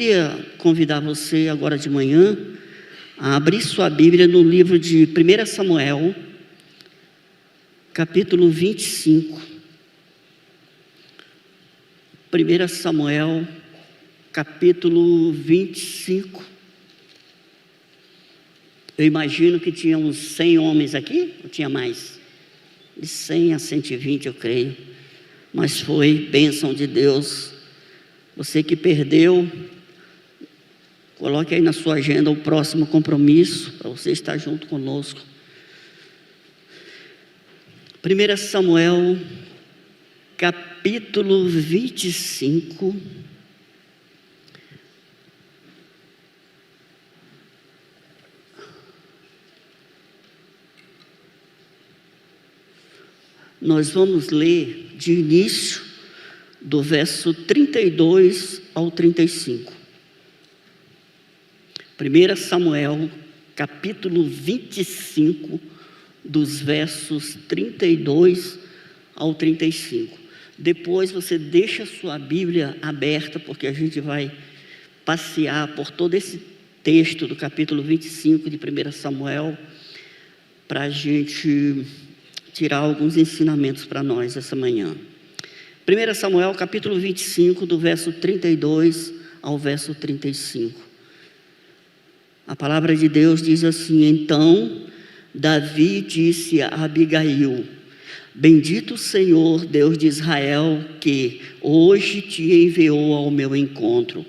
queria convidar você agora de manhã a abrir sua Bíblia no livro de 1 Samuel, capítulo 25. 1 Samuel, capítulo 25. Eu imagino que tinha uns 100 homens aqui, ou tinha mais? De 100 a 120, eu creio. Mas foi bênção de Deus. Você que perdeu, coloque aí na sua agenda o próximo compromisso, para você estar junto conosco. 1 Samuel, capítulo 25. Nós vamos ler de início do verso 32 ao 35. 1 Samuel, capítulo 25, dos versos 32 ao 35. Depois você deixa a sua Bíblia aberta, porque a gente vai passear por todo esse texto do capítulo 25 de 1 Samuel, para a gente tirar alguns ensinamentos para nós essa manhã. 1 Samuel, capítulo 25, do verso 32 ao verso 35. A palavra de Deus diz assim: Então Davi disse a Abigail: Bendito o Senhor, Deus de Israel, que hoje te enviou ao meu encontro.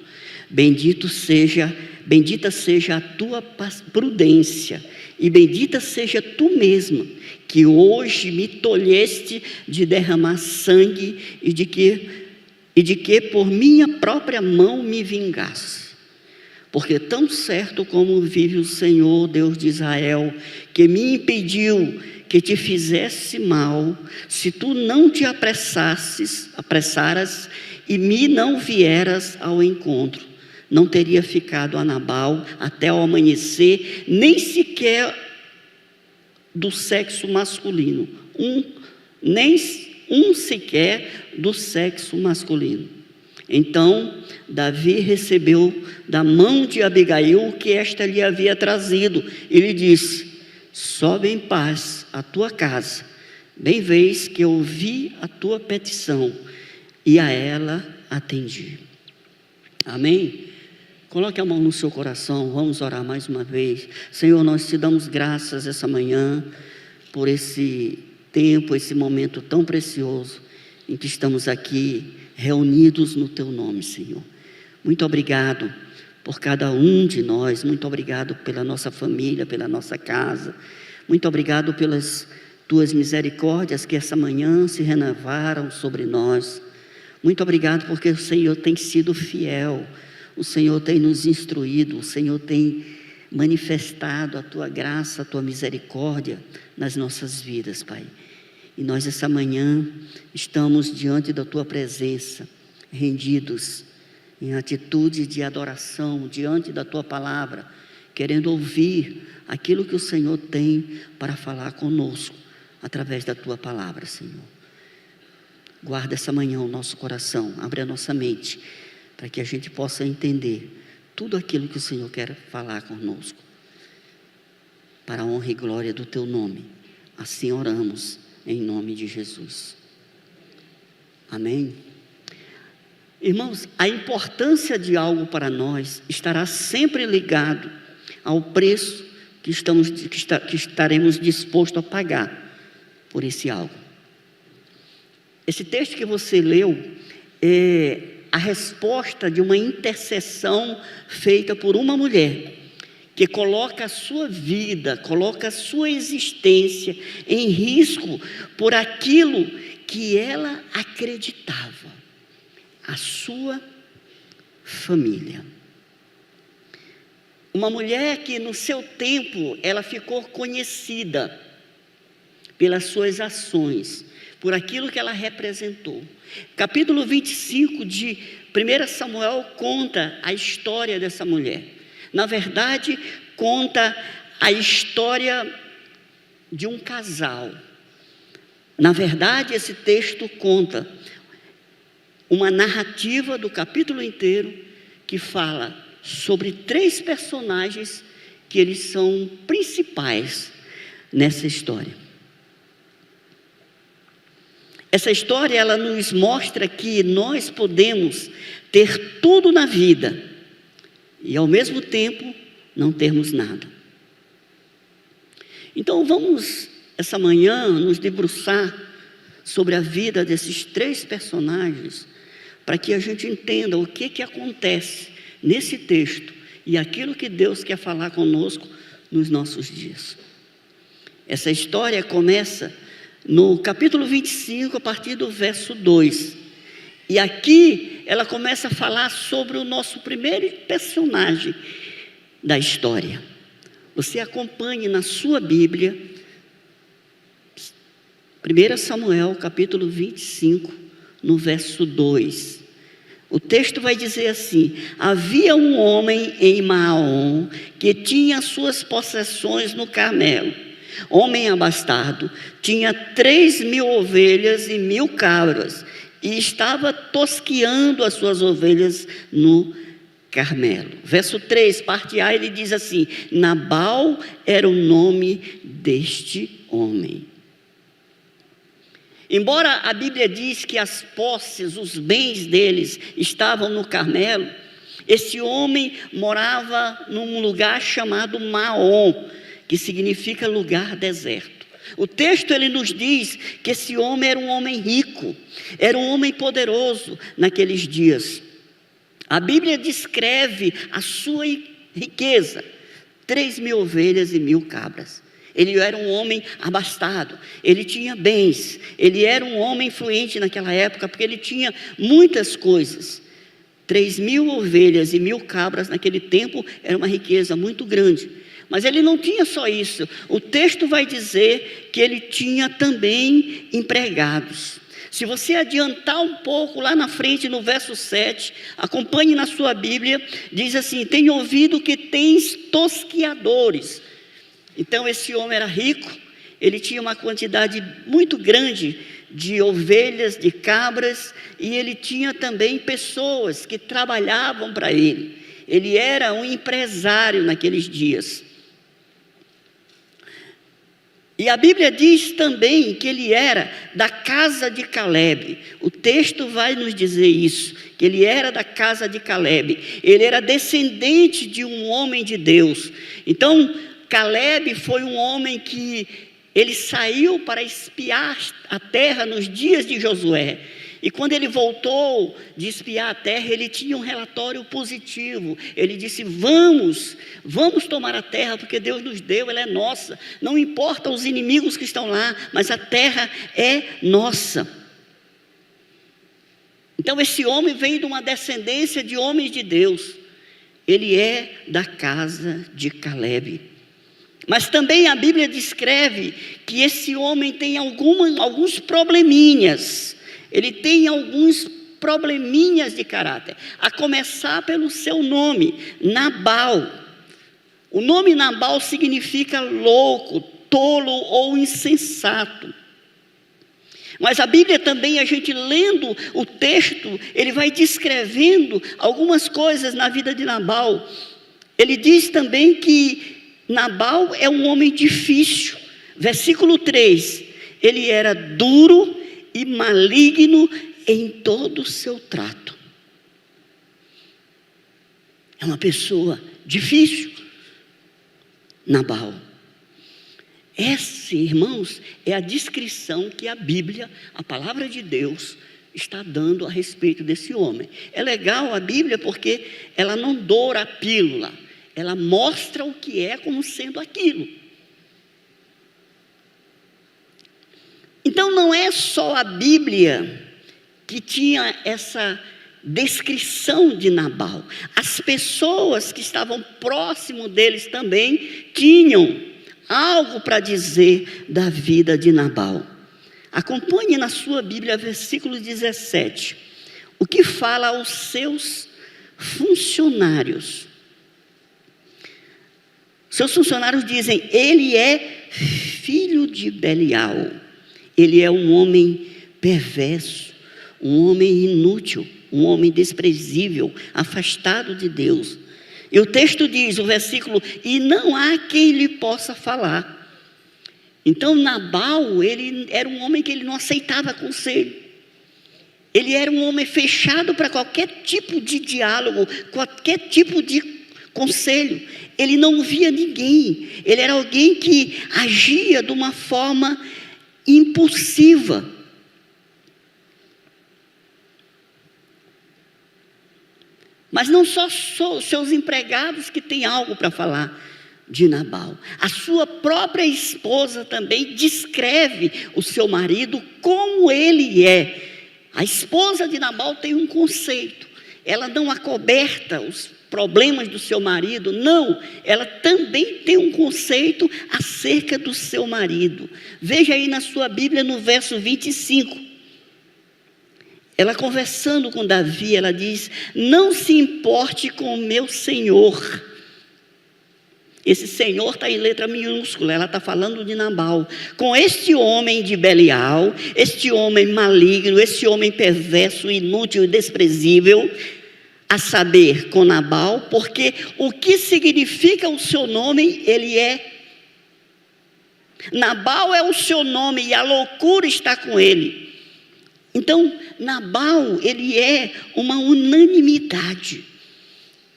Bendita seja a tua prudência, e bendita seja tu mesma, que hoje me tolheste de derramar sangue e de que por minha própria mão me vingasse. Porque tão certo como vive o Senhor, Deus de Israel, que me impediu que te fizesse mal, se tu não te apressaras e me não vieras ao encontro, não teria ficado a Nabal até o amanhecer, nem sequer do sexo masculino, nem um sequer do sexo masculino. Então Davi recebeu da mão de Abigail o que esta lhe havia trazido. Ele disse: Sobe em paz à tua casa, bem vês que eu ouvi a tua petição e a ela atendi. Amém? Coloque a mão no seu coração, vamos orar mais uma vez. Senhor, nós te damos graças essa manhã por esse tempo, esse momento tão precioso em que estamos aqui reunidos no teu nome, Senhor. Muito obrigado por cada um de nós, muito obrigado pela nossa família, pela nossa casa, muito obrigado pelas tuas misericórdias que essa manhã se renovaram sobre nós. Muito obrigado porque o Senhor tem sido fiel, o Senhor tem nos instruído, o Senhor tem manifestado a tua graça, a tua misericórdia nas nossas vidas, Pai. E nós essa manhã estamos diante da tua presença, rendidos em atitude de adoração, diante da tua palavra, querendo ouvir aquilo que o Senhor tem para falar conosco, através da tua palavra, Senhor. Guarda essa manhã o nosso coração, abre a nossa mente, para que a gente possa entender tudo aquilo que o Senhor quer falar conosco, para a honra e glória do teu nome. Assim oramos, em nome de Jesus. Amém? Irmãos, a importância de algo para nós estará sempre ligado ao preço que estaremos dispostos a pagar por esse algo. Esse texto que você leu é a resposta de uma intercessão feita por uma mulher que coloca a sua vida, coloca a sua existência em risco por aquilo que ela acreditava, a sua família. Uma mulher que no seu tempo ela ficou conhecida pelas suas ações, por aquilo que ela representou. Capítulo 25 de 1 Samuel conta a história dessa mulher. Na verdade, conta a história de um casal. Na verdade, esse texto conta uma narrativa do capítulo inteiro que fala sobre 3 personagens que eles são principais nessa história. Essa história, ela nos mostra que nós podemos ter tudo na vida e ao mesmo tempo não termos nada. Então vamos essa manhã nos debruçar sobre a vida desses 3 personagens, para que a gente entenda o que acontece nesse texto e aquilo que Deus quer falar conosco nos nossos dias. Essa história começa no capítulo 25, a partir do verso 2. E aqui ela começa a falar sobre o nosso primeiro personagem da história. Você acompanhe na sua Bíblia, 1 Samuel, capítulo 25, no verso 2. O texto vai dizer assim: havia um homem em Maom que tinha suas possessões no Carmelo. Homem abastado, tinha 3.000 ovelhas e 1.000 cabras, e estava tosqueando as suas ovelhas no Carmelo. Verso 3, parte A, ele diz assim: Nabal era o nome deste homem. Embora a Bíblia diz que as posses, os bens deles estavam no Carmelo, esse homem morava num lugar chamado Maom, que significa lugar deserto. O texto ele nos diz que esse homem era um homem rico, era um homem poderoso naqueles dias. A Bíblia descreve a sua riqueza: 3.000 ovelhas e 1.000 cabras. Ele era um homem abastado, ele tinha bens, ele era um homem influente naquela época, porque ele tinha muitas coisas. 3.000 ovelhas e 1.000 cabras naquele tempo era uma riqueza muito grande. Mas ele não tinha só isso. O texto vai dizer que ele tinha também empregados. Se você adiantar um pouco lá na frente, no verso 7, acompanhe na sua Bíblia, diz assim: tenho ouvido que tens tosqueadores. Então esse homem era rico, ele tinha uma quantidade muito grande de ovelhas, de cabras, e ele tinha também pessoas que trabalhavam para ele. Ele era um empresário naqueles dias. E a Bíblia diz também que ele era da casa de Calebe. O texto vai nos dizer isso, que ele era da casa de Calebe. Ele era descendente de um homem de Deus. Então, Calebe foi um homem que ele saiu para espiar a terra nos dias de Josué. E quando ele voltou de espiar a terra, ele tinha um relatório positivo. Ele disse: vamos tomar a terra, porque Deus nos deu, ela é nossa. Não importa os inimigos que estão lá, mas a terra é nossa. Então esse homem vem de uma descendência de homens de Deus. Ele é da casa de Calebe. Mas também a Bíblia descreve que esse homem tem alguns probleminhas. Ele tem alguns probleminhas de caráter, a começar pelo seu nome, Nabal. O nome Nabal significa louco, tolo ou insensato. Mas a Bíblia também, a gente lendo o texto, ele vai descrevendo algumas coisas na vida de Nabal. Ele diz também que Nabal é um homem difícil. Versículo 3, ele era duro e maligno em todo o seu trato. É uma pessoa difícil, Nabal. Essa, irmãos, é a descrição que a Bíblia, a palavra de Deus, está dando a respeito desse homem. É legal a Bíblia porque ela não doura a pílula, ela mostra o que é como sendo aquilo. Então não é só a Bíblia que tinha essa descrição de Nabal. As pessoas que estavam próximo deles também tinham algo para dizer da vida de Nabal. Acompanhe na sua Bíblia, versículo 17, o que fala aos seus funcionários. Seus funcionários dizem: ele é filho de Belial. Ele é um homem perverso, um homem inútil, um homem desprezível, afastado de Deus. E o texto diz, o versículo, e não há quem lhe possa falar. Então Nabal, ele era um homem que ele não aceitava conselho. Ele era um homem fechado para qualquer tipo de diálogo, qualquer tipo de conselho. Ele não via ninguém. Ele era alguém que agia de uma forma impulsiva. Mas não só seus empregados que têm algo para falar de Nabal. A sua própria esposa também descreve o seu marido como ele é. A esposa de Nabal tem um conceito. Ela não acoberta os problemas do seu marido, não. Ela também tem um conceito acerca do seu marido. Veja aí na sua Bíblia, no verso 25. Ela conversando com Davi, ela diz, não se importe com o meu senhor. Esse senhor está em letra minúscula, ela está falando de Nabal. Com este homem de Belial, este homem maligno, este homem perverso, inútil e desprezível, a saber, com Nabal, porque o que significa o seu nome, ele é. Nabal é o seu nome e a loucura está com ele. Então, Nabal, ele é uma unanimidade.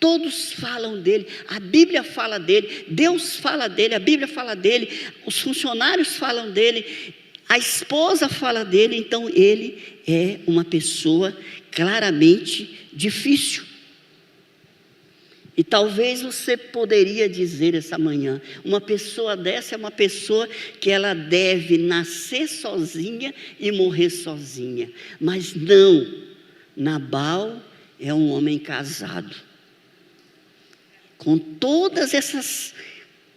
Todos falam dele, a Bíblia fala dele, Deus fala dele, a Bíblia fala dele, os funcionários falam dele, a esposa fala dele, então ele é uma pessoa claramente difícil. E talvez você poderia dizer essa manhã, uma pessoa dessa é uma pessoa que ela deve nascer sozinha e morrer sozinha. Mas não, Nabal é um homem casado. Com todas essas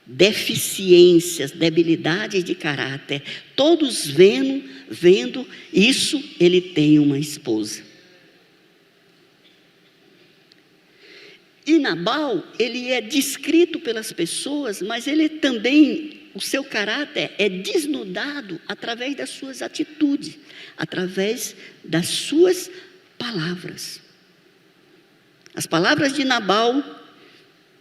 deficiências, debilidades de caráter, todos vendo isso, ele tem uma esposa. E Nabal, ele é descrito pelas pessoas, mas ele também, o seu caráter é desnudado através das suas atitudes, através das suas palavras. As palavras de Nabal,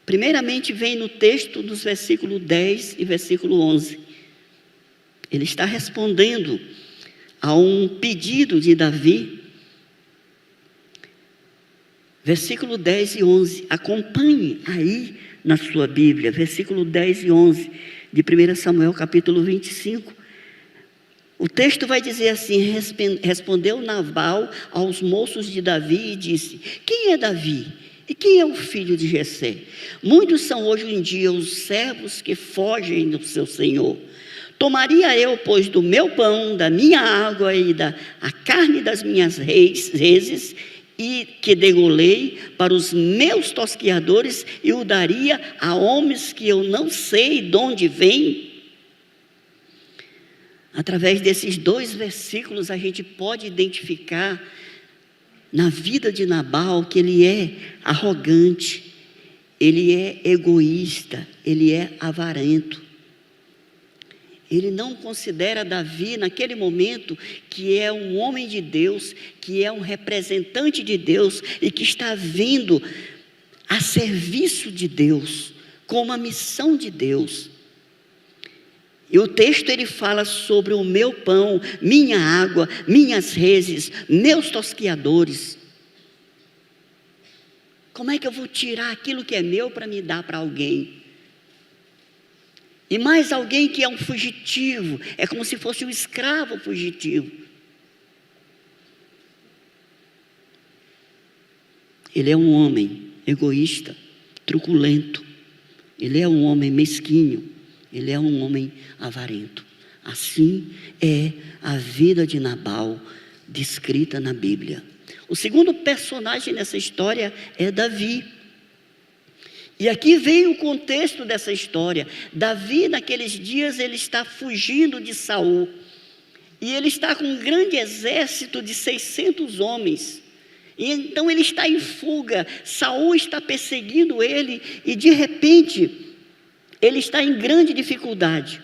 primeiramente vem no texto dos versículos 10 e versículo 11. Ele está respondendo a um pedido de Davi. Versículo 10 e 11. Acompanhe aí na sua Bíblia, versículo 10 e 11 de 1 Samuel capítulo 25. O texto vai dizer assim, respondeu Nabal aos moços de Davi e disse, quem é Davi? E quem é o filho de Jessé? Muitos são hoje em dia os servos que fogem do seu senhor. Tomaria eu, pois, do meu pão, da minha água e a carne das minhas reses, e que degolei para os meus tosquiadores, e o daria a homens que eu não sei de onde vêm? Através desses dois versículos, a gente pode identificar na vida de Nabal que ele é arrogante, ele é egoísta, ele é avarento. Ele não considera Davi naquele momento que é um homem de Deus, que é um representante de Deus e que está vindo a serviço de Deus, com uma missão de Deus. E o texto ele fala sobre o meu pão, minha água, minhas reses, meus tosquiadores. Como é que eu vou tirar aquilo que é meu para me dar para alguém? E mais alguém que é um fugitivo, é como se fosse um escravo fugitivo. Ele é um homem egoísta, truculento. Ele é um homem mesquinho. Ele é um homem avarento. Assim é a vida de Nabal descrita na Bíblia. O segundo personagem nessa história é Davi. E aqui vem o contexto dessa história. Davi, naqueles dias, ele está fugindo de Saul. E ele está com um grande exército de 600 homens. E então ele está em fuga. Saul está perseguindo ele e de repente ele está em grande dificuldade.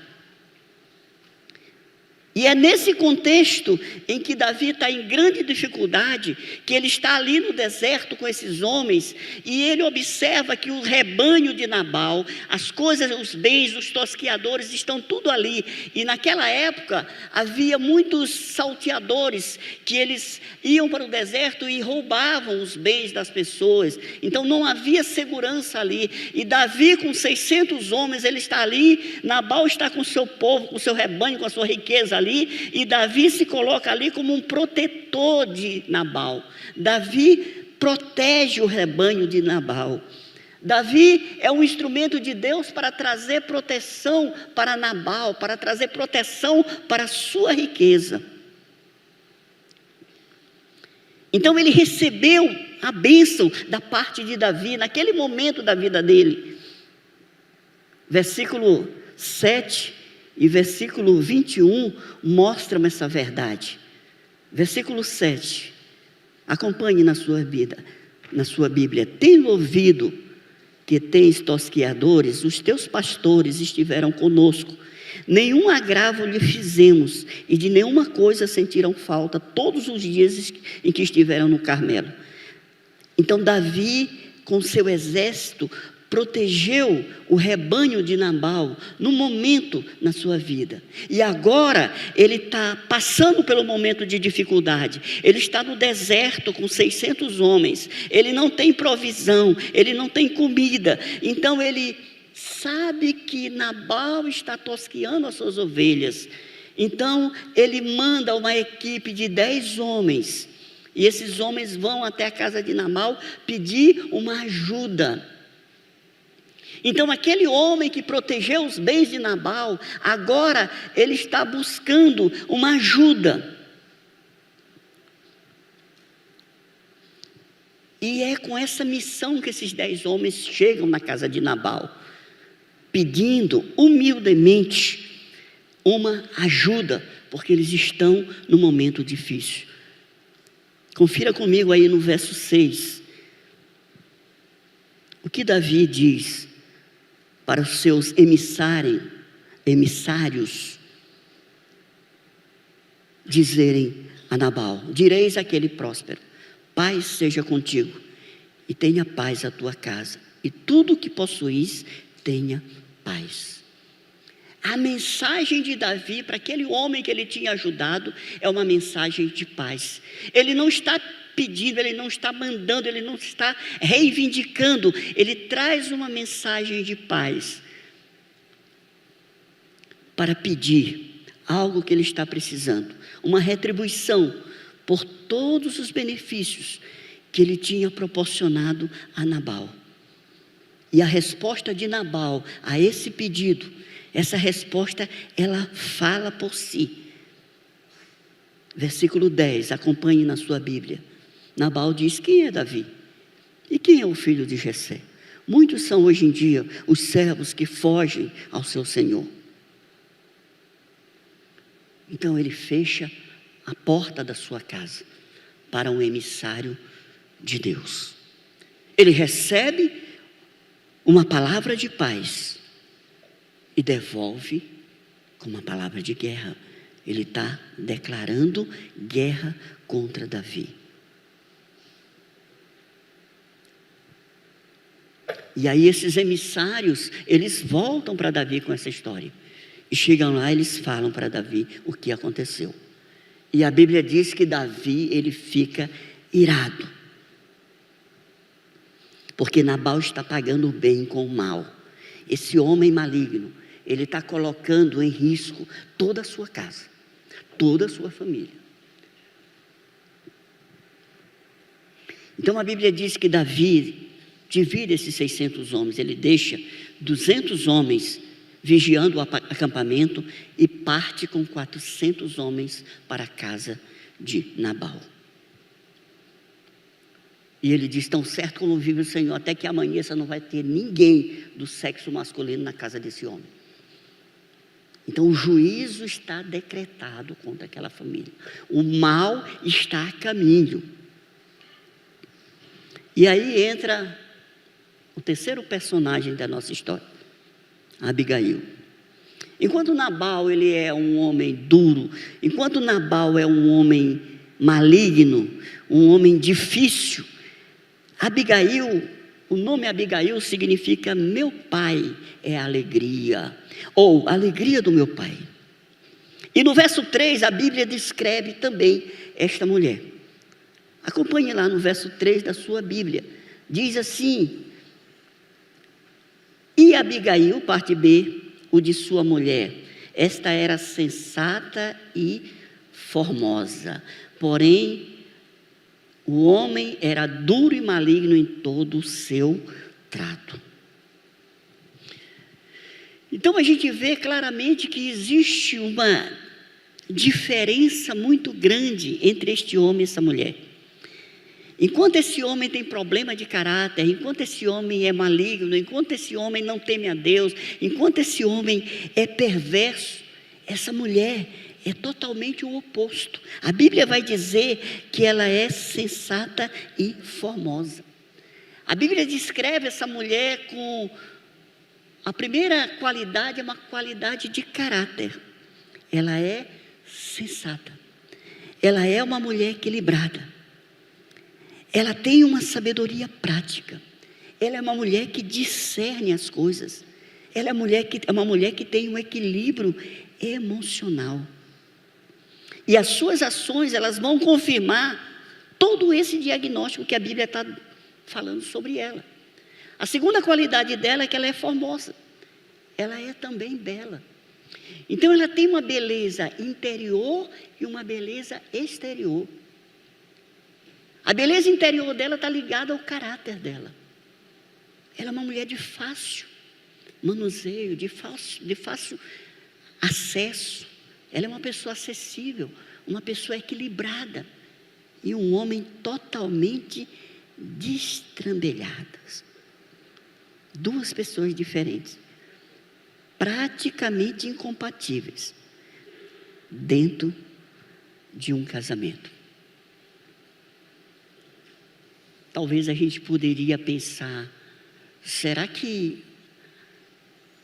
E é nesse contexto em que Davi está em grande dificuldade, que ele está ali no deserto com esses homens, e ele observa que o rebanho de Nabal, as coisas, os bens, os tosqueadores estão tudo ali. E naquela época havia muitos salteadores que eles iam para o deserto e roubavam os bens das pessoas. Então não havia segurança ali. E Davi com 600 homens, ele está ali, Nabal está com o seu povo, com o seu rebanho, com a sua riqueza ali, e Davi se coloca ali como um protetor de Nabal. Davi protege o rebanho de Nabal. Davi é um instrumento de Deus para trazer proteção para Nabal, para trazer proteção para a sua riqueza. Então ele recebeu a bênção da parte de Davi, naquele momento da vida dele. Versículo 7 e versículo 21 mostram essa verdade. Versículo 7, acompanhe na sua Bíblia. Tendo ouvido que tens tosqueadores, os teus pastores estiveram conosco, nenhum agravo lhe fizemos, e de nenhuma coisa sentiram falta todos os dias em que estiveram no Carmelo. Então Davi, com seu exército, protegeu o rebanho de Nabal no momento na sua vida. E agora ele está passando pelo momento de dificuldade. Ele está no deserto com 600 homens. Ele não tem provisão, ele não tem comida. Então ele sabe que Nabal está tosqueando as suas ovelhas. Então ele manda uma equipe de 10 homens. E esses homens vão até a casa de Nabal pedir uma ajuda. Então aquele homem que protegeu os bens de Nabal, agora ele está buscando uma ajuda. E é com essa missão que esses 10 homens chegam na casa de Nabal, pedindo humildemente uma ajuda, porque eles estão num momento difícil. Confira comigo aí no verso 6. O que Davi diz para os seus emissários dizerem a Nabal: direis àquele próspero, paz seja contigo, e tenha paz a tua casa, e tudo o que possuís tenha paz. A mensagem de Davi para aquele homem que ele tinha ajudado é uma mensagem de paz. Ele não está pedindo, ele não está mandando, ele não está reivindicando, ele traz uma mensagem de paz para pedir algo que ele está precisando, uma retribuição por todos os benefícios que ele tinha proporcionado a Nabal. E a resposta de Nabal a esse pedido, essa resposta, ela fala por si. Versículo 10, acompanhe na sua Bíblia. Nabal diz: quem é Davi? E quem é o filho de Jessé? Muitos são hoje em dia os servos que fogem ao seu senhor. Então ele fecha a porta da sua casa para um emissário de Deus. Ele recebe uma palavra de paz e devolve com uma palavra de guerra. Ele está declarando guerra contra Davi. E aí esses emissários, eles voltam para Davi com essa história. E chegam lá, eles falam para Davi o que aconteceu. E a Bíblia diz que Davi, ele fica irado. Porque Nabal está pagando o bem com o mal. Esse homem maligno, ele está colocando em risco toda a sua casa, toda a sua família. Então a Bíblia diz que Davi divide esses 600 homens, ele deixa 200 homens vigiando o acampamento e parte com 400 homens para a casa de Nabal. E ele diz: tão certo como vive o Senhor, até que amanheça não vai ter ninguém do sexo masculino na casa desse homem. Então o juízo está decretado contra aquela família. O mal está a caminho. E aí entra o terceiro personagem da nossa história, Abigail. Enquanto Nabal ele é um homem duro, enquanto Nabal é um homem maligno, um homem difícil, Abigail, o nome Abigail significa meu pai é alegria, ou alegria do meu pai. E no verso 3 a Bíblia descreve também esta mulher. Acompanhe lá no verso 3 da sua Bíblia. Diz assim: e Abigail, parte B, o de sua mulher, esta era sensata e formosa, porém o homem era duro e maligno em todo o seu trato. Então a gente vê claramente que existe uma diferença muito grande entre este homem e essa mulher. Enquanto esse homem tem problema de caráter, enquanto esse homem é maligno, enquanto esse homem não teme a Deus, enquanto esse homem é perverso, essa mulher é totalmente o oposto. A Bíblia vai dizer que ela é sensata e formosa. A Bíblia descreve essa mulher com a primeira qualidade, é uma qualidade de caráter. Ela é sensata. Ela é uma mulher equilibrada. Ela tem uma sabedoria prática. Ela é uma mulher que discerne as coisas. Ela é uma mulher que tem um equilíbrio emocional. E as suas ações, elas vão confirmar todo esse diagnóstico que a Bíblia está falando sobre ela. A segunda qualidade dela é que ela é formosa. Ela é também bela. Então ela tem uma beleza interior e uma beleza exterior. A beleza interior dela está ligada ao caráter dela. Ela é uma mulher de fácil manuseio, de fácil acesso. Ela é uma pessoa acessível, uma pessoa equilibrada. E um homem totalmente destrambelhadas. Duas pessoas diferentes, praticamente incompatíveis, dentro de um casamento. Talvez a gente poderia pensar, será que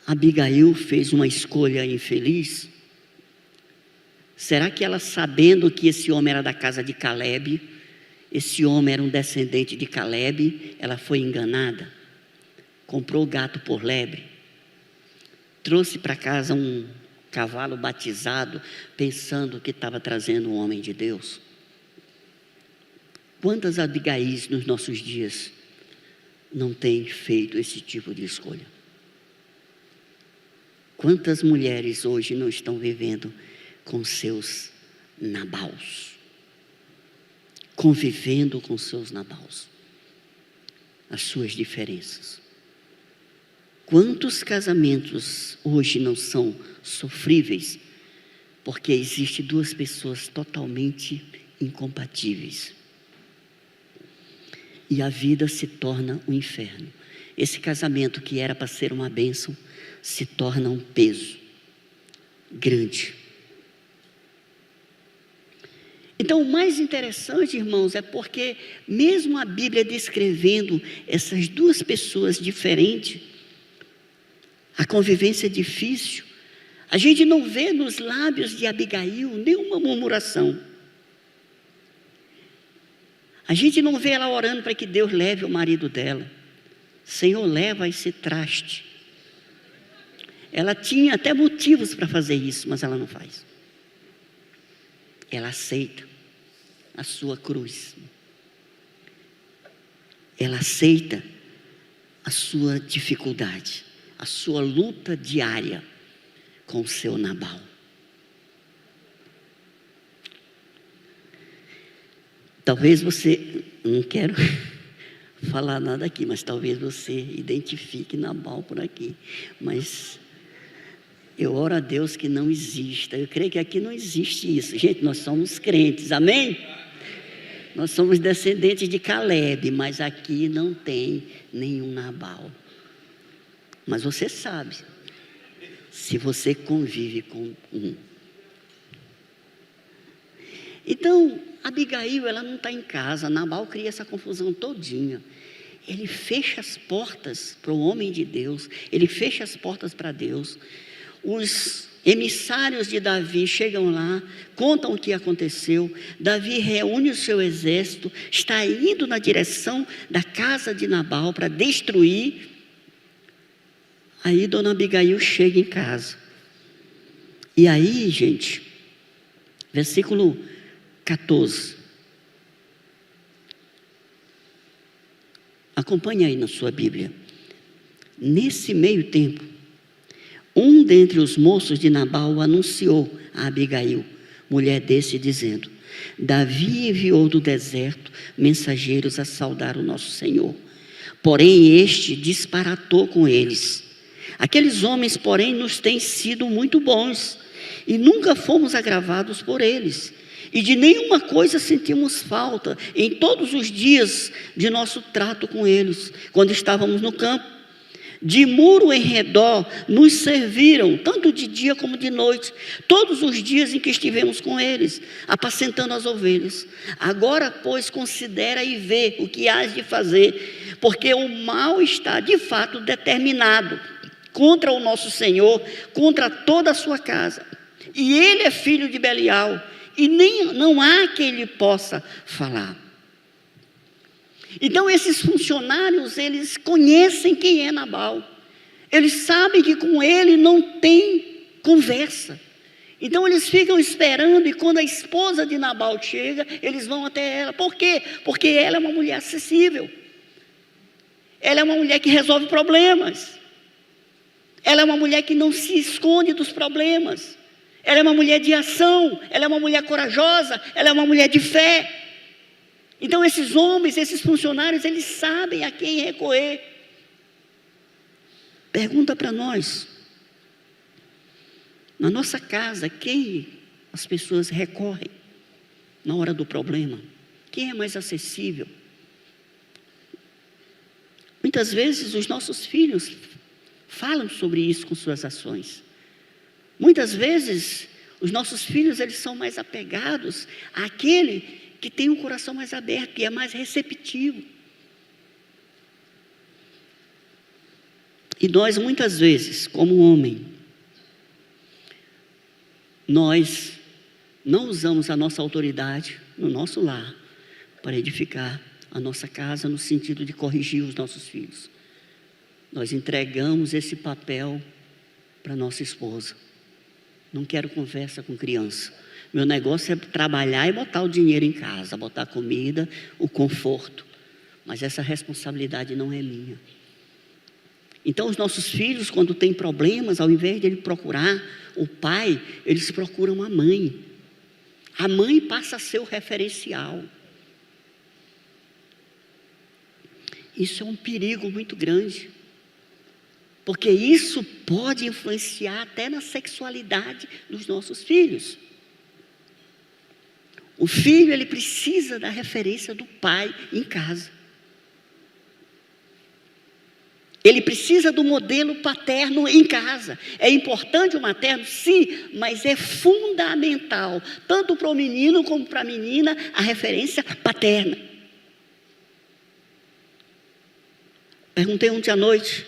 Abigail fez uma escolha infeliz? Será que ela, sabendo que esse homem era da casa de Caleb, esse homem era um descendente de Caleb, ela foi enganada? Comprou gato por lebre? Trouxe para casa um cavalo batizado, pensando que estava trazendo um homem de Deus? Quantas Abigaís nos nossos dias não têm feito esse tipo de escolha? Quantas mulheres hoje não estão vivendo com seus Nabals? Convivendo com seus Nabals? As suas diferenças. Quantos casamentos hoje não são sofríveis? Porque existem duas pessoas totalmente incompatíveis. E a vida se torna um inferno. Esse casamento que era para ser uma bênção, se torna um peso grande. Então, o mais interessante, irmãos, é porque mesmo a Bíblia descrevendo essas duas pessoas diferentes, a convivência é difícil, a gente não vê nos lábios de Abigail nenhuma murmuração. A gente não vê ela orando para que Deus leve o marido dela. Senhor, leva esse traste. Ela tinha até motivos para fazer isso, mas ela não faz. Ela aceita a sua cruz. Ela aceita a sua dificuldade, a sua luta diária com o seu Nabal. Talvez você, não quero falar nada aqui, mas talvez você identifique Nabal por aqui. Mas eu oro a Deus que não exista. Eu creio que aqui não existe isso. Gente, nós somos crentes, amém? Nós somos descendentes de Caleb, mas aqui não tem nenhum Nabal. Mas você sabe, se você convive com um. Então, Abigail, ela não está em casa. Nabal cria essa confusão todinha. Ele fecha as portas para o homem de Deus. Ele fecha as portas para Deus. Os emissários de Davi chegam lá, contam o que aconteceu. Davi reúne o seu exército, está indo na direção da casa de Nabal para destruir. Aí dona Abigail chega em casa. E aí, gente, versículo 14. Acompanhe aí na sua Bíblia. Nesse meio tempo, um dentre os moços de Nabal anunciou a Abigail, mulher desse, dizendo: Davi enviou do deserto mensageiros a saudar o nosso Senhor. Porém, este disparatou com eles. Aqueles homens, porém, nos têm sido muito bons, e nunca fomos agravados por eles. E de nenhuma coisa sentimos falta em todos os dias de nosso trato com eles, quando estávamos no campo. De muro em redor nos serviram, tanto de dia como de noite, todos os dias em que estivemos com eles, apacentando as ovelhas. Agora, pois, considera e vê o que hás de fazer, porque o mal está de fato determinado contra o nosso Senhor, contra toda a sua casa. E ele é filho de Belial, e não há quem ele possa falar. Então esses funcionários, eles conhecem quem é Nabal. Eles sabem que com ele não tem conversa. Então eles ficam esperando, e quando a esposa de Nabal chega, eles vão até ela. Por quê? Porque ela é uma mulher acessível. Ela é uma mulher que resolve problemas. Ela é uma mulher que não se esconde dos problemas. Ela é uma mulher de ação, ela é uma mulher corajosa, ela é uma mulher de fé. Então esses homens, esses funcionários, eles sabem a quem recorrer. Pergunta para nós, na nossa casa, quem as pessoas recorrem na hora do problema? Quem é mais acessível? Muitas vezes os nossos filhos falam sobre isso com suas ações. Muitas vezes, os nossos filhos, eles são mais apegados àquele que tem um coração mais aberto, que é mais receptivo. E nós, muitas vezes, como homem, nós não usamos a nossa autoridade no nosso lar para edificar a nossa casa, no sentido de corrigir os nossos filhos. Nós entregamos esse papel para nossa esposa. Não quero conversa com criança. Meu negócio é trabalhar e botar o dinheiro em casa, botar a comida, o conforto. Mas essa responsabilidade não é minha. Então os nossos filhos, quando têm problemas, ao invés de ele procurar o pai, eles procuram a mãe. A mãe passa a ser o referencial. Isso é um perigo muito grande. Porque isso pode influenciar até na sexualidade dos nossos filhos. O filho, ele precisa da referência do pai em casa. Ele precisa do modelo paterno em casa. É importante o materno? Sim, mas é fundamental, tanto para o menino como para a menina, a referência paterna. Perguntei ontem à noite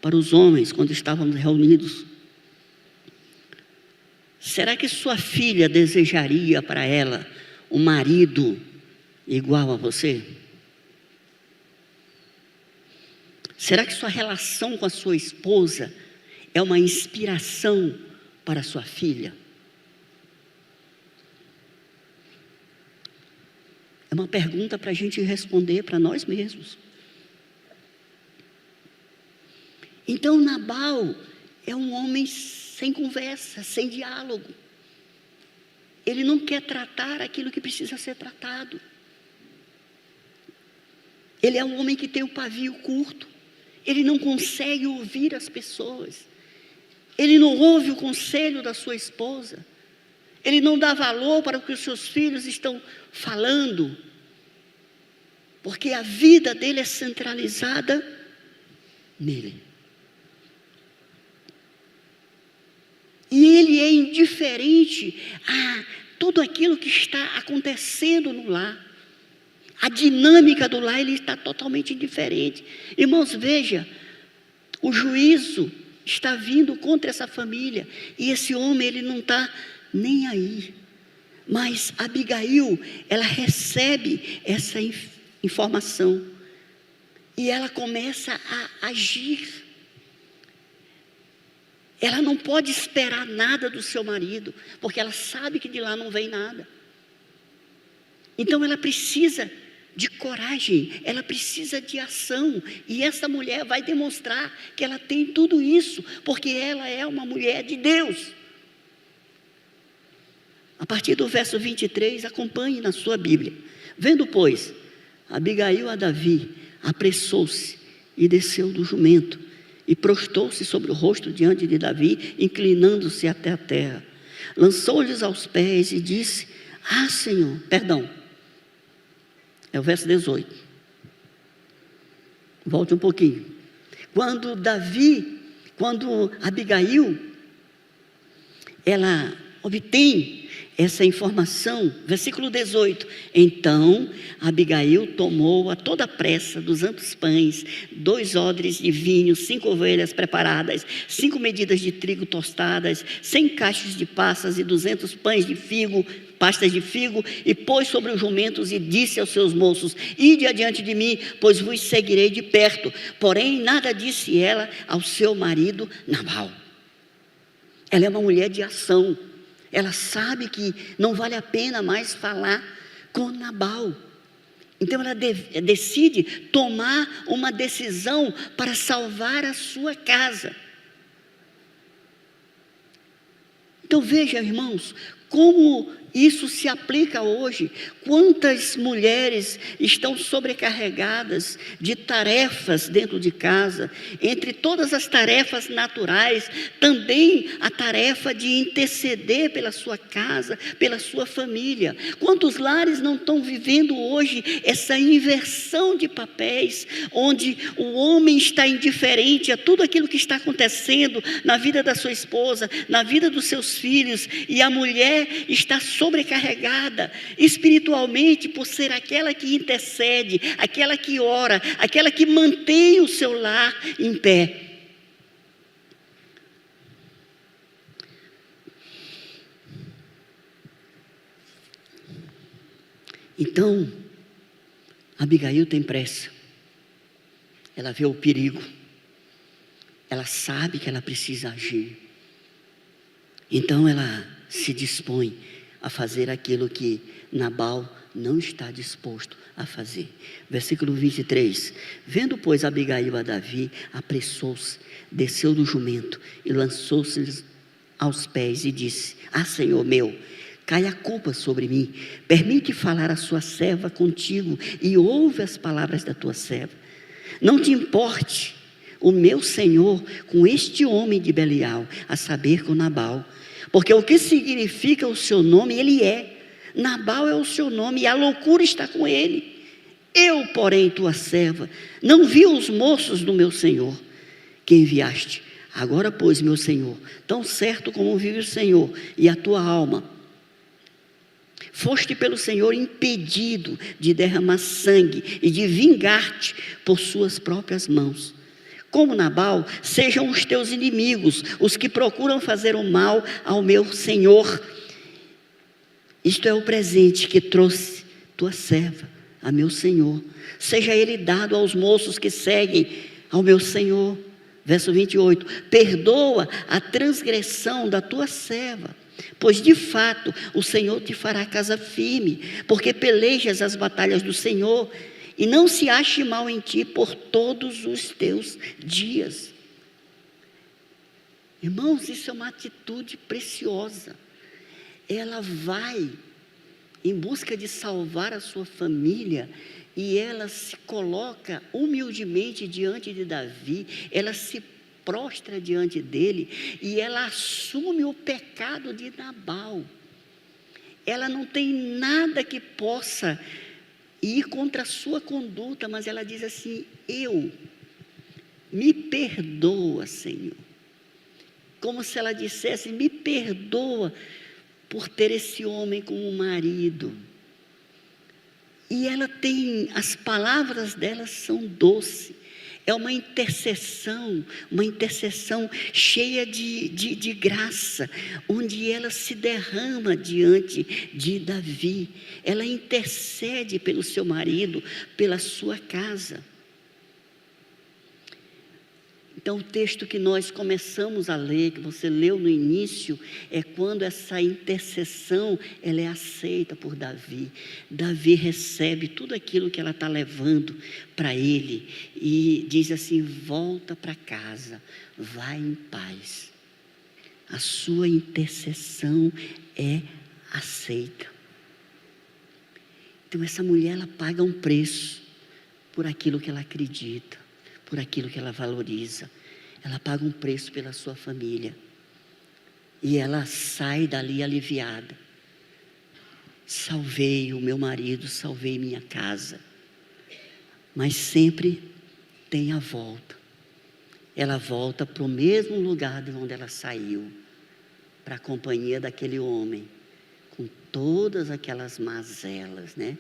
para os homens, quando estávamos reunidos: será que sua filha desejaria para ela um marido igual a você? Será que sua relação com a sua esposa é uma inspiração para sua filha? É uma pergunta para a gente responder para nós mesmos. Então Nabal é um homem sem conversa, sem diálogo. Ele não quer tratar aquilo que precisa ser tratado. Ele é um homem que tem o pavio curto. Ele não consegue ouvir as pessoas. Ele não ouve o conselho da sua esposa. Ele não dá valor para o que os seus filhos estão falando. Porque a vida dele é centralizada nele. E ele é indiferente a tudo aquilo que está acontecendo no lar. A dinâmica do lar, ele está totalmente indiferente. Irmãos, veja, o juízo está vindo contra essa família, e esse homem, ele não está nem aí. Mas Abigail, ela recebe essa informação, e ela começa a agir. Ela não pode esperar nada do seu marido, porque ela sabe que de lá não vem nada. Então ela precisa de coragem, ela precisa de ação, e essa mulher vai demonstrar que ela tem tudo isso, porque ela é uma mulher de Deus. A partir do verso 23, acompanhe na sua Bíblia. Vendo, pois, Abigail a Davi, apressou-se e desceu do jumento, e prostou-se sobre o rosto diante de Davi, inclinando-se até a terra. Lançou-lhes aos pés e disse: Senhor, perdão. É o verso 18. Volte um pouquinho. Quando Abigail, ela obtém essa informação, versículo 18, então Abigail tomou a toda pressa 200 pães, 2 odres de vinho, 5 ovelhas preparadas, 5 medidas de trigo tostadas, 100 cachos de passas e 200 pães de figo, pastas de figo, e pôs sobre os jumentos e disse aos seus moços: ide adiante de mim, pois vos seguirei de perto. Porém nada disse ela ao seu marido Nabal. Ela é uma mulher de ação. Ela sabe que não vale a pena mais falar com Nabal. Então ela decide tomar uma decisão para salvar a sua casa. Então veja, irmãos, como isso se aplica hoje. Quantas mulheres estão sobrecarregadas de tarefas dentro de casa? Entre todas as tarefas naturais, também a tarefa de interceder pela sua casa, pela sua família. Quantos lares não estão vivendo hoje essa inversão de papéis, onde o homem está indiferente a tudo aquilo que está acontecendo na vida da sua esposa, na vida dos seus filhos, e a mulher está sobrecarregada espiritualmente por ser aquela que intercede, aquela que ora, aquela que mantém o seu lar em pé. Então, Abigail tem pressa, ela vê o perigo, ela sabe que ela precisa agir, então ela se dispõe a fazer aquilo que Nabal não está disposto a fazer. Versículo 23. Vendo, pois, Abigail a Davi, apressou-se, desceu do jumento e lançou-se aos pés e disse: Senhor meu, cai a culpa sobre mim, permite falar a sua serva contigo e ouve as palavras da tua serva. Não te importe o meu senhor com este homem de Belial, a saber, com Nabal. Porque o que significa o seu nome, ele é. Nabal é o seu nome e a loucura está com ele. Eu, porém, tua serva, não vi os moços do meu senhor que enviaste. Agora, pois, meu senhor, tão certo como vive o Senhor e a tua alma, foste pelo Senhor impedido de derramar sangue e de vingar-te por suas próprias mãos. Como Nabal, sejam os teus inimigos, os que procuram fazer o mal ao meu senhor. Isto é o presente que trouxe tua serva a meu senhor. Seja ele dado aos moços que seguem ao meu senhor. Verso 28. Perdoa a transgressão da tua serva, pois de fato o Senhor te fará casa firme, porque pelejas as batalhas do Senhor, e não se ache mal em ti por todos os teus dias. Irmãos, isso é uma atitude preciosa. Ela vai em busca de salvar a sua família, e ela se coloca humildemente diante de Davi, ela se prostra diante dele, e ela assume o pecado de Nabal. Ela não tem nada que possa ir contra a sua conduta, mas ela diz assim: me perdoa, Senhor. Como se ela dissesse: me perdoa por ter esse homem como marido. E ela tem, as palavras dela são doces. é uma intercessão cheia de graça, onde ela se derrama diante de Davi. Ela intercede pelo seu marido, pela sua casa. Então, o texto que nós começamos a ler, que você leu no início, é quando essa intercessão ela é aceita por Davi. Davi recebe tudo aquilo que ela está levando para ele e diz assim: volta para casa, vai em paz. A sua intercessão é aceita. Então, essa mulher ela paga um preço por aquilo que ela acredita, por aquilo que ela valoriza. Ela paga um preço pela sua família. E ela sai dali aliviada. Salvei o meu marido, salvei minha casa. Mas sempre tem a volta. Ela volta para o mesmo lugar de onde ela saiu, para a companhia daquele homem, com todas aquelas mazelas, né?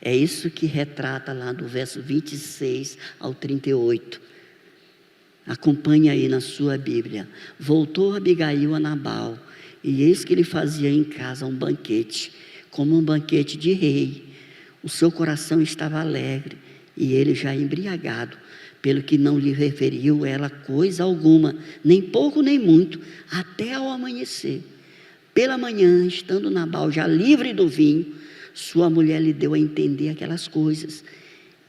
É isso que retrata lá do verso 26 ao 38. Acompanhe aí na sua Bíblia. Voltou Abigail a Nabal, e eis que ele fazia em casa um banquete, como um banquete de rei. O seu coração estava alegre, e ele já embriagado, pelo que não lhe referiu ela coisa alguma, nem pouco nem muito, até ao amanhecer. Pela manhã, estando Nabal já livre do vinho, sua mulher lhe deu a entender aquelas coisas,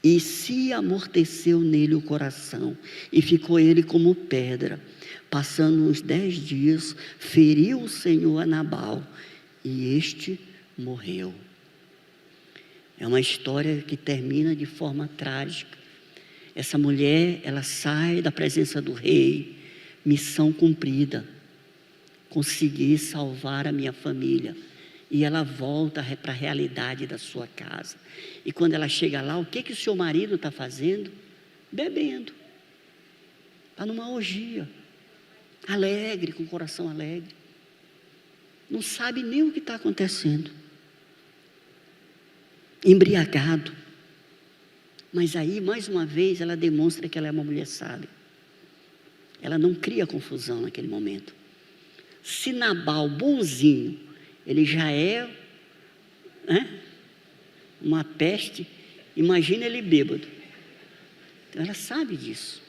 e se amorteceu nele o coração, e ficou ele como pedra. Passando uns 10 dias, feriu o Senhor a Nabal, e este morreu. É uma história que termina de forma trágica. Essa mulher, ela sai da presença do rei, missão cumprida, consegui salvar a minha família. E ela volta para a realidade da sua casa. E quando ela chega lá, o que o seu marido está fazendo? Bebendo. Está numa orgia. Alegre, com o coração alegre. Não sabe nem o que está acontecendo. Embriagado. Mas aí, mais uma vez, ela demonstra que ela é uma mulher sábia. Ela não cria confusão naquele momento. Se Nabal, bonzinho, ele já é, né, uma peste, imagina ele bêbado. Então ela sabe disso.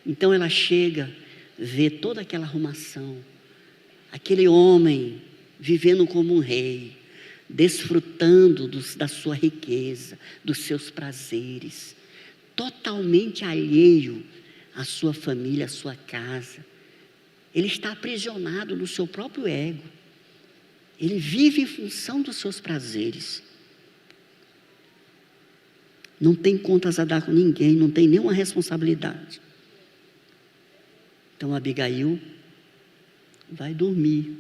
Então ela chega, vê toda aquela arrumação, aquele homem vivendo como um rei, desfrutando da sua riqueza, dos seus prazeres, totalmente alheio à sua família, à sua casa. Ele está aprisionado no seu próprio ego. Ele vive em função dos seus prazeres. Não tem contas a dar com ninguém, não tem nenhuma responsabilidade. Então Abigail vai dormir.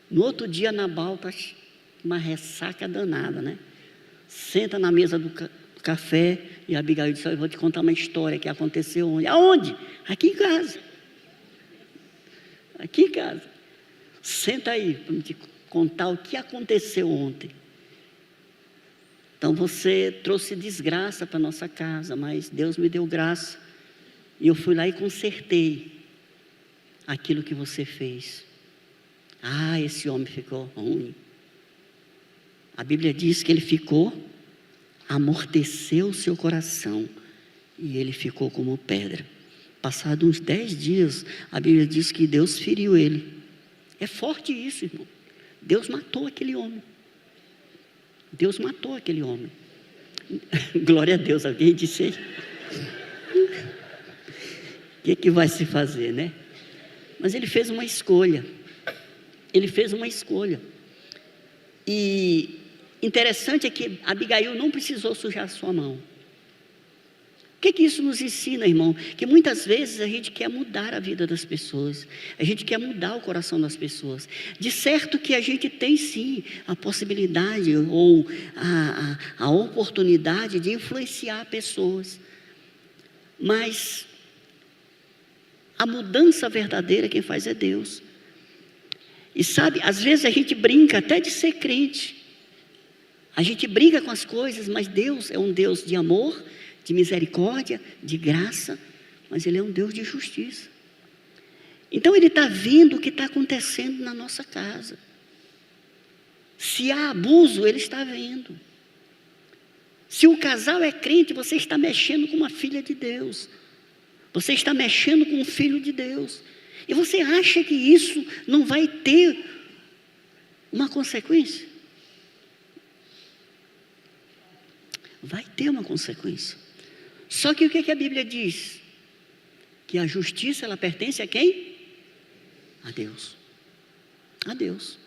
No outro dia Nabal está uma ressaca danada, né? Senta na mesa do café e Abigail diz: eu vou te contar uma história que aconteceu onde? Aonde? Aqui em casa. Aqui em casa. Senta aí para me te contar o que aconteceu ontem. Então você trouxe desgraça para nossa casa, mas Deus me deu graça. E eu fui lá e consertei aquilo que você fez. Ah, esse homem ficou ruim. A Bíblia diz que ele ficou, amorteceu o seu coração, e ele ficou como pedra. Passados uns 10 dias, a Bíblia diz que Deus feriu ele. É forte isso, irmão. Deus matou aquele homem. Deus matou aquele homem. Glória a Deus, alguém disse aí. O que vai se fazer, né? Mas ele fez uma escolha. Ele fez uma escolha. E interessante é que Abigail não precisou sujar sua mão. O que isso nos ensina, irmão? Que muitas vezes a gente quer mudar a vida das pessoas. A gente quer mudar o coração das pessoas. De certo que a gente tem sim a possibilidade ou a oportunidade de influenciar pessoas. Mas a mudança verdadeira quem faz é Deus. E sabe, às vezes a gente brinca até de ser crente. A gente brinca com as coisas, mas Deus é um Deus de amor, de misericórdia, de graça, mas Ele é um Deus de justiça. Então Ele está vendo o que está acontecendo na nossa casa. Se há abuso, Ele está vendo. Se o casal é crente, você está mexendo com uma filha de Deus. Você está mexendo com um filho de Deus. E você acha que isso não vai ter uma consequência? Vai ter uma consequência. Só que o que a Bíblia diz? Que a justiça, ela pertence a quem? A Deus. A Deus.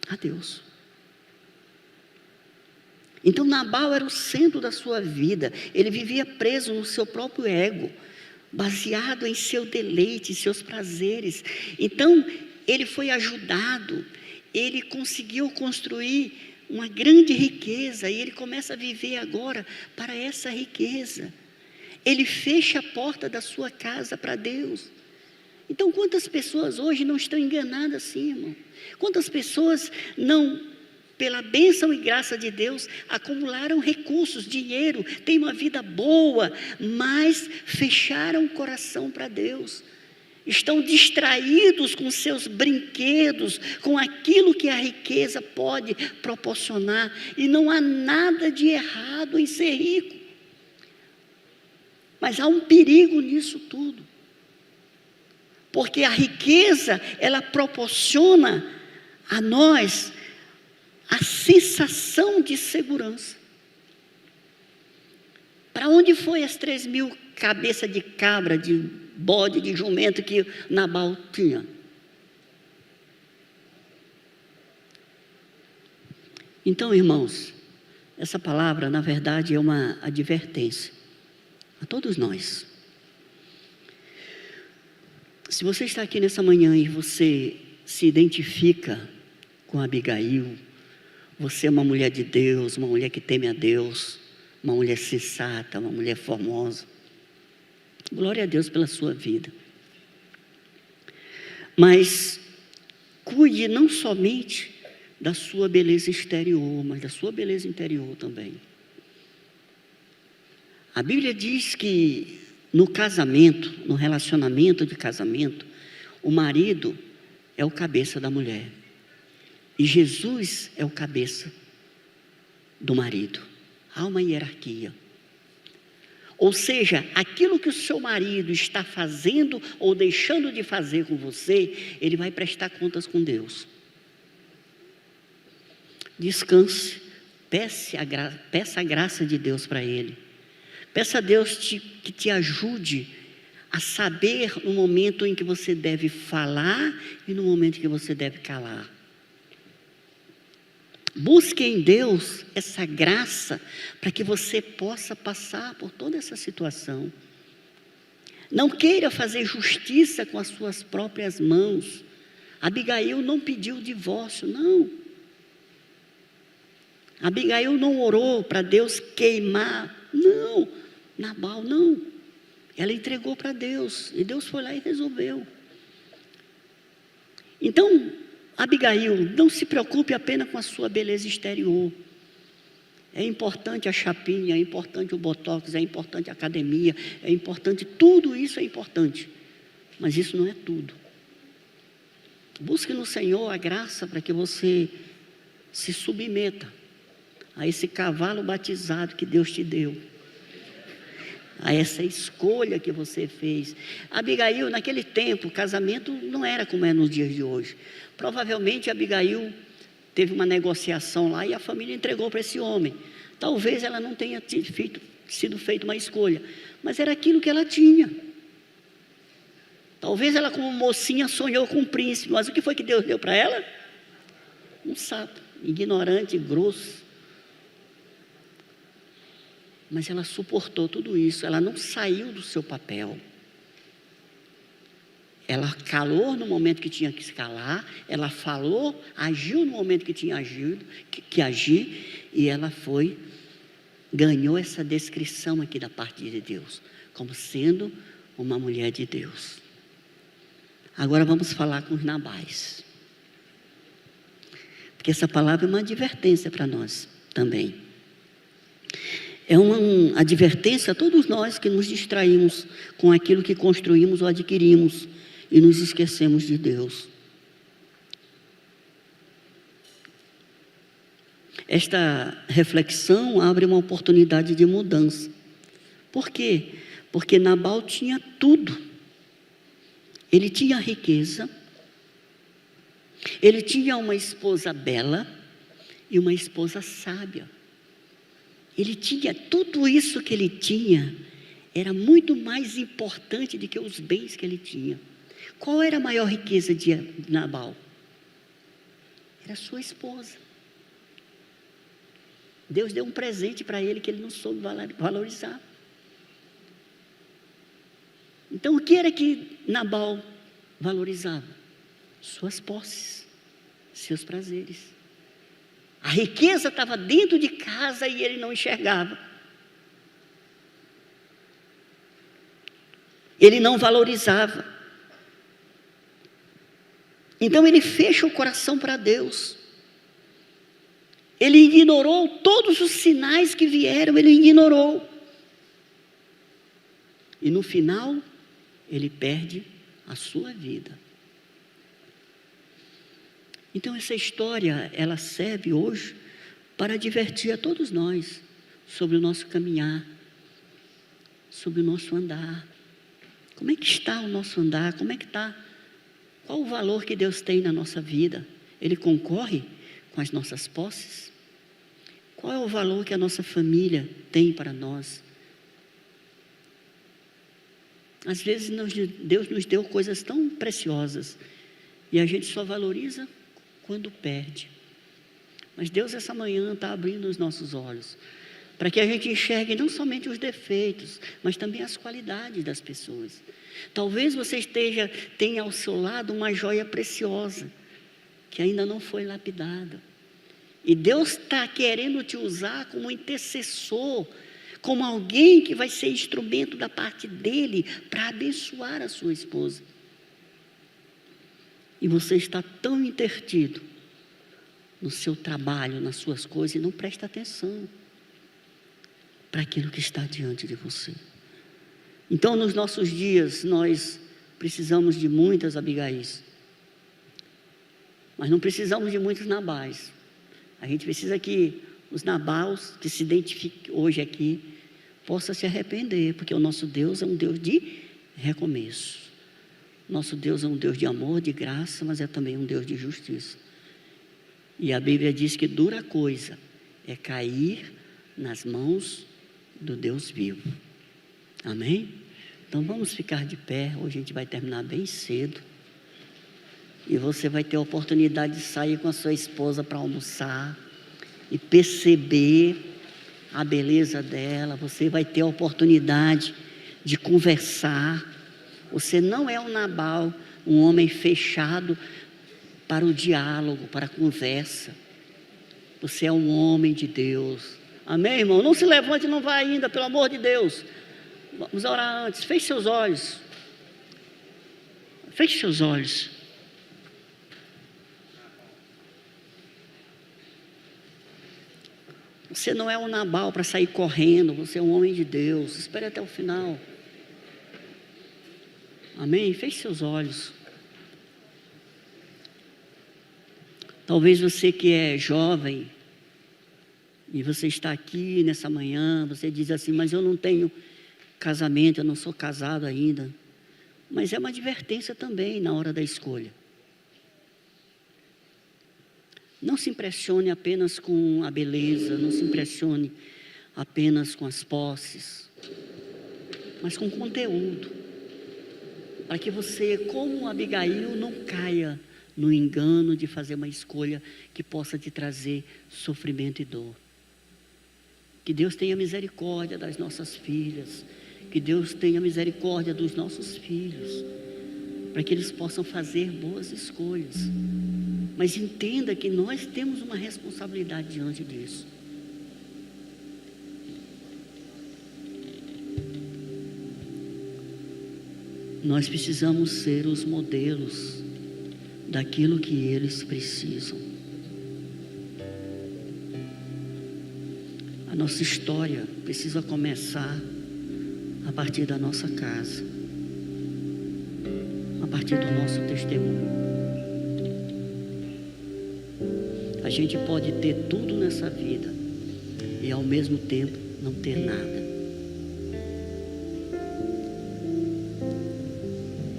A Deus. Então Nabal era o centro da sua vida. Ele vivia preso no seu próprio ego, baseado em seu deleite, em seus prazeres. Então ele foi ajudado, ele conseguiu construir uma grande riqueza, e ele começa a viver agora para essa riqueza. Ele fecha a porta da sua casa para Deus. Então quantas pessoas hoje não estão enganadas assim, irmão? Quantas pessoas não, pela bênção e graça de Deus, acumularam recursos, dinheiro, têm uma vida boa, mas fecharam o coração para Deus. Estão distraídos com seus brinquedos, com aquilo que a riqueza pode proporcionar. E não há nada de errado em ser rico. Mas há um perigo nisso tudo. Porque a riqueza, ela proporciona a nós a sensação de segurança. Para onde foi as 3.000 cabeças de cabra, de bode, de jumento que Nabal tinha? Então, irmãos, essa palavra, na verdade, é uma advertência a todos nós. Se você está aqui nessa manhã e você se identifica com Abigail, você é uma mulher de Deus, uma mulher que teme a Deus, uma mulher sensata, uma mulher formosa. Glória a Deus pela sua vida. Mas cuide não somente da sua beleza exterior, mas da sua beleza interior também. A Bíblia diz que no casamento, no relacionamento de casamento, o marido é o cabeça da mulher. E Jesus é o cabeça do marido. Há uma hierarquia. Ou seja, aquilo que o seu marido está fazendo ou deixando de fazer com você, ele vai prestar contas com Deus. Descanse, peça a graça de Deus para ele. Peça a Deus que te ajude a saber no momento em que você deve falar e no momento em que você deve calar. Busque em Deus essa graça para que você possa passar por toda essa situação. Não queira fazer justiça com as suas próprias mãos. Abigail não pediu divórcio, não. Abigail não orou para Deus queimar, não. Nabal, não. Ela entregou para Deus e Deus foi lá e resolveu. Então, Abigail, não se preocupe apenas com a sua beleza exterior. É importante a chapinha, é importante o botox, é importante a academia, é importante, tudo isso é importante. Mas isso não é tudo. Busque no Senhor a graça para que você se submeta a esse cavalo batizado que Deus te deu, a essa escolha que você fez. Abigail, naquele tempo, o casamento não era como é nos dias de hoje. Provavelmente Abigail teve uma negociação lá e a família entregou para esse homem. Talvez ela não tenha sido feita uma escolha, mas era aquilo que ela tinha. Talvez ela, como mocinha, sonhou com um príncipe, mas o que foi que Deus deu para ela? Um sapo, ignorante, grosso. Mas ela suportou tudo isso, ela não saiu do seu papel. Ela calou no momento que tinha que se calar, ela falou, agiu no momento que tinha que agir, e ela ganhou essa descrição aqui da parte de Deus, como sendo uma mulher de Deus. Agora vamos falar com os Nabais, porque essa palavra é uma advertência para nós também. É uma advertência a todos nós que nos distraímos com aquilo que construímos ou adquirimos e nos esquecemos de Deus. Esta reflexão abre uma oportunidade de mudança. Por quê? Porque Nabal tinha tudo. Ele tinha riqueza, ele tinha uma esposa bela e uma esposa sábia. Ele tinha tudo isso que ele tinha, era muito mais importante do que os bens que ele tinha. Qual era a maior riqueza de Nabal? Era sua esposa. Deus deu um presente para ele que ele não soube valorizar. Então, o que era que Nabal valorizava? Suas posses, seus prazeres. A riqueza estava dentro de casa e ele não enxergava. Ele não valorizava. Então, ele fecha o coração para Deus. Ele ignorou todos os sinais que vieram, ele ignorou. E no final, ele perde a sua vida. Então essa história, ela serve hoje para divertir a todos nós sobre o nosso caminhar, sobre o nosso andar. Como é que está o nosso andar? Como é que está? Qual o valor que Deus tem na nossa vida? Ele concorre com as nossas posses? Qual é o valor que a nossa família tem para nós? Às vezes Deus nos deu coisas tão preciosas e a gente só valoriza quando perde. Mas Deus essa manhã está abrindo os nossos olhos para que a gente enxergue não somente os defeitos, mas também as qualidades das pessoas. Talvez você tenha ao seu lado uma joia preciosa que ainda não foi lapidada. E Deus está querendo te usar como intercessor, como alguém que vai ser instrumento da parte dele para abençoar a sua esposa. E você está tão intertido no seu trabalho, nas suas coisas, e não presta atenção para aquilo que está diante de você. Então, nos nossos dias, nós precisamos de muitas Abigaís, mas não precisamos de muitos Nabais. A gente precisa que os Nabais que se identifiquem hoje aqui possam se arrepender, porque o nosso Deus é um Deus de recomeço. Nosso Deus é um Deus de amor, de graça, mas é também um Deus de justiça. E a Bíblia diz que dura coisa é cair nas mãos do Deus vivo. Amém? Então vamos ficar de pé. Hoje a gente vai terminar bem cedo. E você vai ter a oportunidade de sair com a sua esposa para almoçar e perceber a beleza dela. Você vai ter a oportunidade de conversar. Você não é um Nabal, um homem fechado para o diálogo, para a conversa. Você é um homem de Deus. Amém, irmão? Não se levante, não vá ainda, pelo amor de Deus. Vamos orar antes. Feche seus olhos. Feche seus olhos. Você não é um Nabal para sair correndo. Você é um homem de Deus. Espere até o final. Amém? Feche seus olhos. Talvez você que é jovem e você está aqui nessa manhã, você diz assim, mas eu não tenho casamento, eu não sou casado ainda. Mas é uma advertência também na hora da escolha. Não se impressione apenas com a beleza, não se impressione apenas com as posses, mas com conteúdo. Para que você, como Abigail, não caia no engano de fazer uma escolha que possa te trazer sofrimento e dor. Que Deus tenha misericórdia das nossas filhas, que Deus tenha misericórdia dos nossos filhos, para que eles possam fazer boas escolhas. Mas entenda que nós temos uma responsabilidade diante disso. Nós precisamos ser os modelos daquilo que eles precisam. nossa história precisa começar a partir da nossa casa, a partir do nosso testemunho. A gente pode ter tudo nessa vida e ao mesmo tempo não ter nada.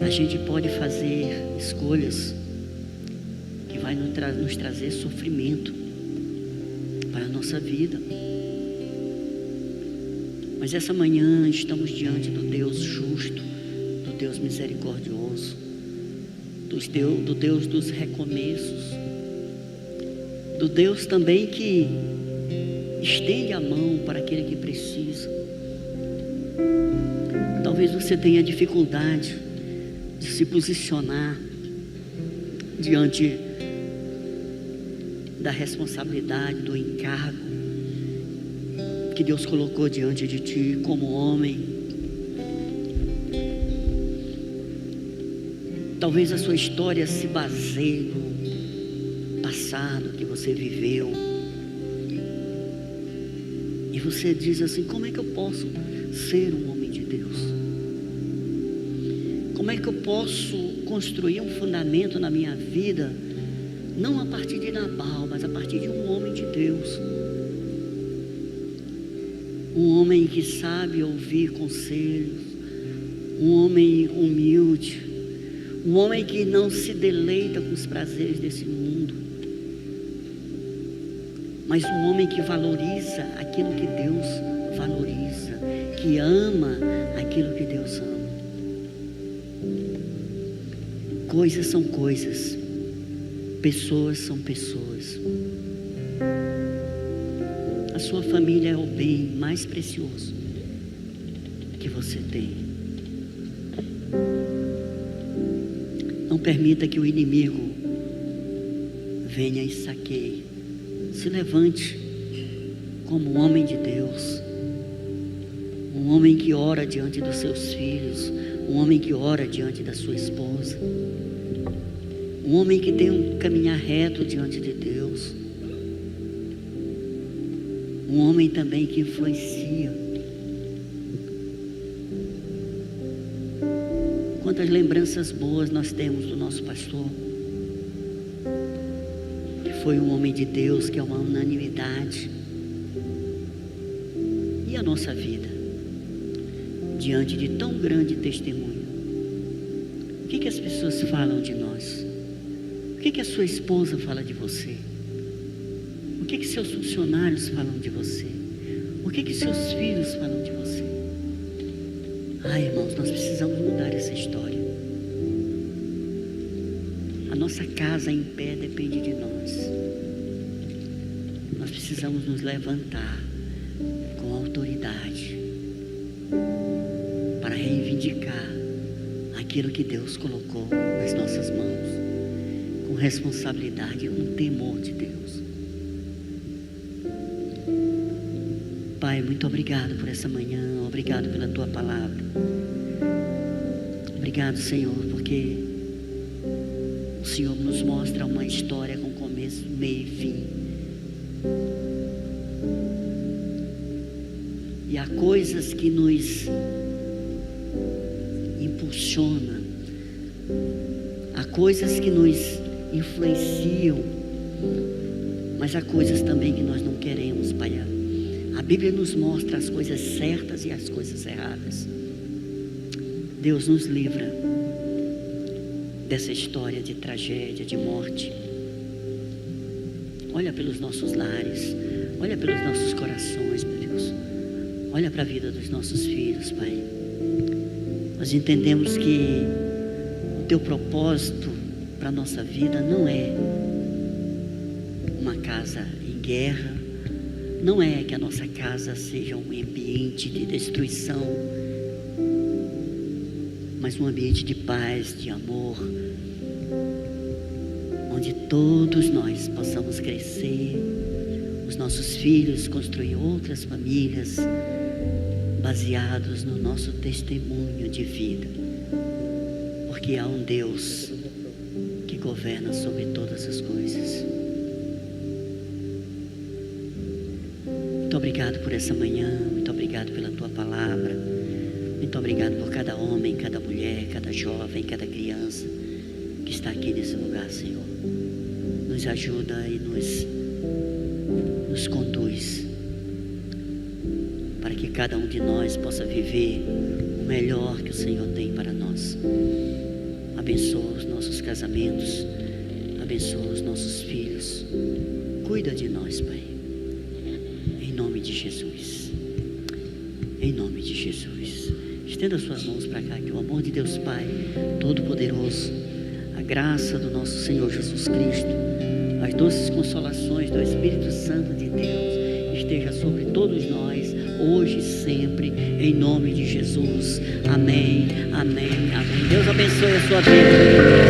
A gente pode fazer escolhas que vai nos trazer sofrimento para a nossa vida. Mas essa manhã estamos diante do Deus justo, do Deus misericordioso, do Deus dos recomeços, do Deus também que estende a mão para aquele que precisa. Talvez você tenha dificuldade de se posicionar diante da responsabilidade, do encargo que Deus colocou diante de ti como homem. Talvez a sua história se baseie no passado que você viveu. E você diz assim: como é que eu posso ser um homem de Deus? Como é que eu posso construir um fundamento na minha vida, não a partir de Nabal, mas a partir de um homem de Deus? Um homem que sabe ouvir conselhos, um homem humilde, um homem que não se deleita com os prazeres desse mundo, mas um homem que valoriza aquilo que Deus valoriza, que ama aquilo que Deus ama. Coisas são coisas, pessoas são pessoas. A sua família é o bem mais precioso que você tem. Não permita que o inimigo venha e saqueie. Se levante como um homem de Deus, um homem que ora diante dos seus filhos, um homem que ora diante da sua esposa, um homem que tem um caminhar reto diante de Deus, um homem também que influencia. Quantas lembranças boas nós temos do nosso pastor, que foi um homem de Deus, que é uma unanimidade. E a nossa vida, diante de tão grande testemunho, o que as pessoas falam de nós? O que a sua esposa fala de você? O que seus funcionários falam de você? O que seus filhos falam de você? Ai, irmãos, nós precisamos mudar essa história. A nossa casa em pé depende de nós. Nós precisamos nos levantar com autoridade para reivindicar aquilo que Deus colocou nas nossas mãos, com responsabilidade, com temor de Deus. Pai, muito obrigado por essa manhã, obrigado pela Tua palavra. Obrigado, Senhor, porque o Senhor nos mostra uma história com começo, meio e fim. E há coisas que nos impulsionam, há coisas que nos influenciam, mas há coisas também que nós não queremos, Pai. A Bíblia nos mostra as coisas certas e as coisas erradas. Deus nos livra dessa história de tragédia, de morte. Olha pelos nossos lares, olha pelos nossos corações, meu Deus. Olha para a vida dos nossos filhos, Pai. Nós entendemos que o Teu propósito para a nossa vida não é uma casa em guerra, não é que a nossa casa seja um ambiente de destruição, mas um ambiente de paz, de amor, onde todos nós possamos crescer, os nossos filhos construir outras famílias, baseados no nosso testemunho de vida, porque há um Deus que governa sobre todas as coisas. Muito obrigado por por essa manhã, muito obrigado pela tua palavra, muito obrigado por cada homem, cada mulher, cada jovem, cada criança que está aqui nesse lugar, Senhor. Nos ajuda e nos conduz para que cada um de nós possa viver o melhor que o Senhor tem para nós. Abençoa os nossos casamentos, abençoa os nossos filhos, cuida de nós, Pai, em nome de Jesus, em nome de Jesus. Estenda suas mãos para cá, que o amor de Deus Pai Todo-Poderoso, a graça do nosso Senhor Jesus Cristo, as doces consolações do Espírito Santo de Deus esteja sobre todos nós, hoje e sempre, em nome de Jesus. Amém, amém, amém. Deus abençoe a sua vida.